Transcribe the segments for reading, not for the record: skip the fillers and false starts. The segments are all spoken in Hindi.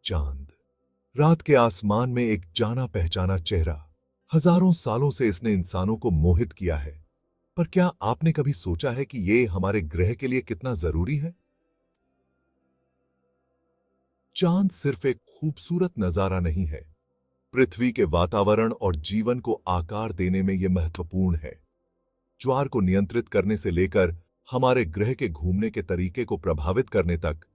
चांद। रात के आसमान में एक जाना पहचाना चेहरा। हजारों सालों से इसने इंसानों को मोहित किया है। पर क्या आपने कभी सोचा है कि ये हमारे ग्रह के लिए कितना जरूरी है? चांद सिर्फ एक खूबसूरत नजारा नहीं है। पृथ्वी के वातावरण और जीवन को आकार देने में यह महत्वपूर्ण है। ज्वार को नियंत्रित करने से लेकर हमारे ग्रह के घूमने के तरीके को प्रभावित करने तक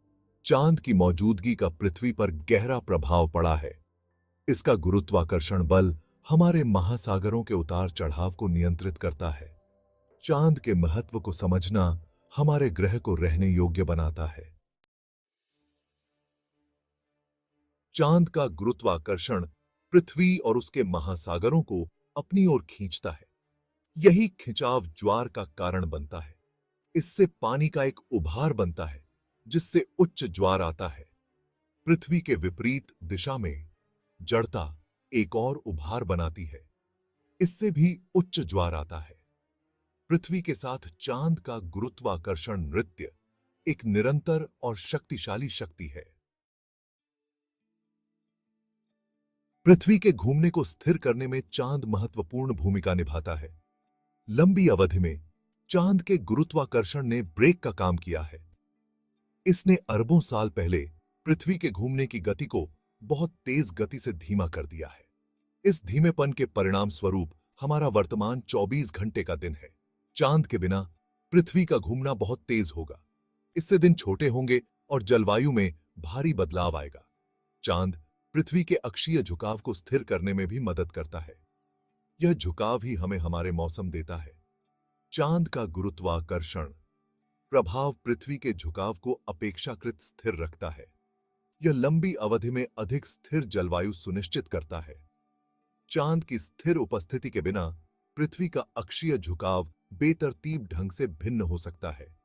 चांद की मौजूदगी का पृथ्वी पर गहरा प्रभाव पड़ा है। इसका गुरुत्वाकर्षण बल हमारे महासागरों के उतार चढ़ाव को नियंत्रित करता है। चांद के महत्व को समझना हमारे ग्रह को रहने योग्य बनाता है। चांद का गुरुत्वाकर्षण पृथ्वी और उसके महासागरों को अपनी ओर खींचता है। यही खिंचाव ज्वार का कारण बनता है। इससे पानी का एक उभार बनता है, जिससे उच्च ज्वार आता है। पृथ्वी के विपरीत दिशा में जड़ता एक और उभार बनाती है। इससे भी उच्च ज्वार आता है। पृथ्वी के साथ चांद का गुरुत्वाकर्षण नृत्य एक निरंतर और शक्तिशाली शक्ति है। पृथ्वी के घूमने को स्थिर करने में चांद महत्वपूर्ण भूमिका निभाता है। लंबी अवधि में चांद के गुरुत्वाकर्षण ने ब्रेक का काम किया है। इसने अरबों साल पहले पृथ्वी के घूमने की गति को बहुत तेज गति से धीमा कर दिया है। इस धीमेपन के परिणाम स्वरूप हमारा वर्तमान 24 घंटे का दिन है। चांद के बिना पृथ्वी का घूमना बहुत तेज होगा। इससे दिन छोटे होंगे और जलवायु में भारी बदलाव आएगा। चांद पृथ्वी के अक्षीय झुकाव को स्थिर करने में भी मदद करता है। यह झुकाव ही हमें हमारे मौसम देता है। चांद का गुरुत्वाकर्षण प्रभाव पृथ्वी के झुकाव को अपेक्षाकृत स्थिर रखता है। यह लंबी अवधि में अधिक स्थिर जलवायु सुनिश्चित करता है। चांद की स्थिर उपस्थिति के बिना पृथ्वी का अक्षीय झुकाव बेतरतीब ढंग से भिन्न हो सकता है।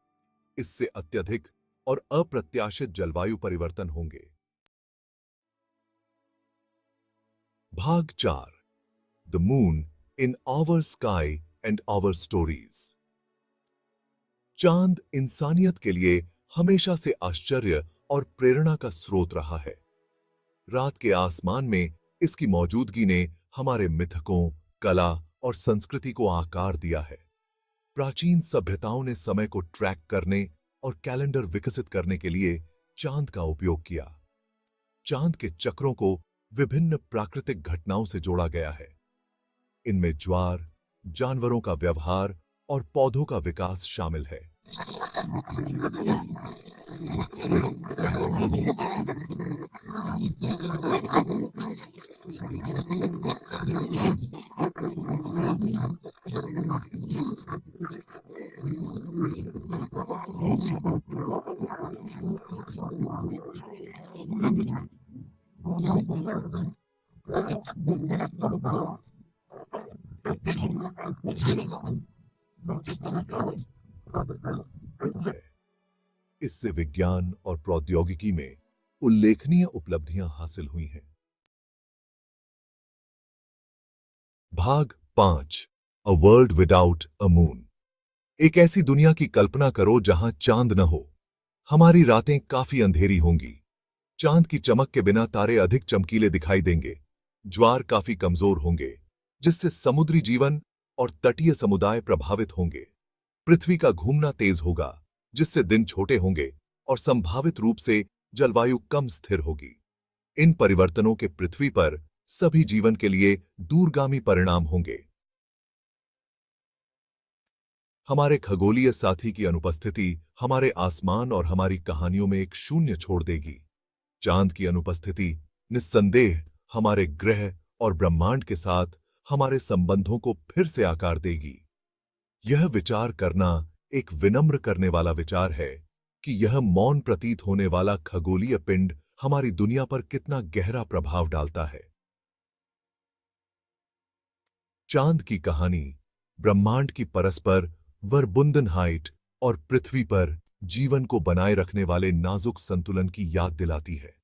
इससे अत्यधिक और अप्रत्याशित जलवायु परिवर्तन होंगे। भाग 4 the moon in our sky and our stories. चांद इंसानियत के लिए हमेशा से आश्चर्य और प्रेरणा का स्रोत रहा है। रात के आसमान में इसकी मौजूदगी ने हमारे मिथकों, कला और संस्कृति को आकार दिया है। प्राचीन सभ्यताओं ने समय को ट्रैक करने और कैलेंडर विकसित करने के लिए चांद का उपयोग किया। चांद के चक्रों को विभिन्न प्राकृतिक घटनाओं से जोड़ा गया है। इनमें ज्वार, जानवरों का व्यवहार और पौधों का विकास शामिल है। इससे विज्ञान और प्रौद्योगिकी में उल्लेखनीय उपलब्धियां हासिल हुई हैं। भाग 5 a world without a moon. एक ऐसी दुनिया की कल्पना करो जहां चांद न हो। हमारी रातें काफी अंधेरी होंगी। चांद की चमक के बिना तारे अधिक चमकीले दिखाई देंगे। ज्वार काफी कमजोर होंगे, जिससे समुद्री जीवन और तटीय समुदाय प्रभावित होंगे। पृथ्वी का घूमना तेज होगा, जिससे दिन छोटे होंगे और संभावित रूप से जलवायु कम स्थिर होगी। इन परिवर्तनों के पृथ्वी पर सभी जीवन के लिए दूरगामी परिणाम होंगे। हमारे खगोलीय साथी की अनुपस्थिति हमारे आसमान और हमारी कहानियों में एक शून्य छोड़ देगी। चांद की अनुपस्थिति निस्संदेह हमारे ग्रह और ब्रह्मांड के साथ हमारे संबंधों को फिर से आकार देगी। यह विचार करना एक विनम्र करने वाला विचार है कि यह मौन प्रतीत होने वाला खगोलीय पिंड हमारी दुनिया पर कितना गहरा प्रभाव डालता है। चांद की कहानी ब्रह्मांड की परस्पर वर्बुंदनहाइट और पृथ्वी पर जीवन को बनाए रखने वाले नाजुक संतुलन की याद दिलाती है।